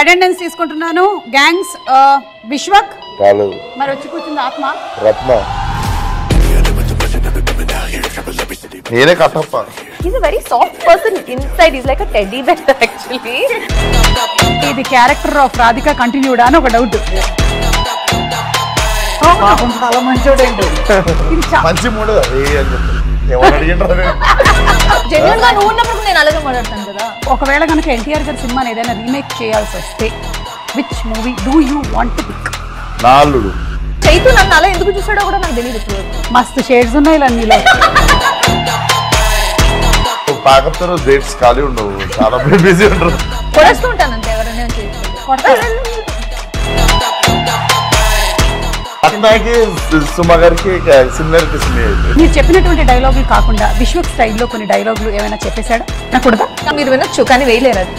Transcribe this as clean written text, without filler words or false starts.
Attendance తీసుకుంటున్నాను. Gangs Vishwak మరి వచ్చి కూర్చుంది ఆత్మ రత్న. నేనే Kattappa. He's a very soft person inside. He's like a teddy bear actually. ఇది క్యారెక్టర్ ఆఫ్ రాధిక కంటిన్యూడా అని ఒక డౌట్. చాలా మంచోడండి. మంచి మూడు అని చెప్పి ఏమని అడిగింటారు. జెన్యూన్ గా నువ్వు ఉన్నప్పుడు నేను అలాగే మాట్లాడతాను కదా. ఒకవేళ కనుక ఎన్టీఆర్ గారి సినిమాని ఏదైనా రీమేక్ చేయాల్సి వస్తే which movie do you want to pick? నాలుడు. చైతు నన్ను అలా ఎందుకు చూసాడో కూడా నాకు తెలియదు ఇప్పుడు. మస్తు షేడ్స్ ఉన్నాయి ఇలా నీలో. పాకతో డేట్స్ ఖాళీ ఉండవు, చాలా బిజీ ఉంటారు. కొడేస్తూ ఉంటాను అంతే ఎవరైనా అతనికి సుమ గారికి సిమిలారిటీస్ ఉన్నాయి. మీరు చెప్పినటువంటి డైలాగులు కాకుండా విశ్వక్ స్టైల్లో కొన్ని డైలాగులు ఏమైనా చెప్పేశాడా? నాకు కూడా మీరు వినొచ్చు కానీ వేయలేరు అది.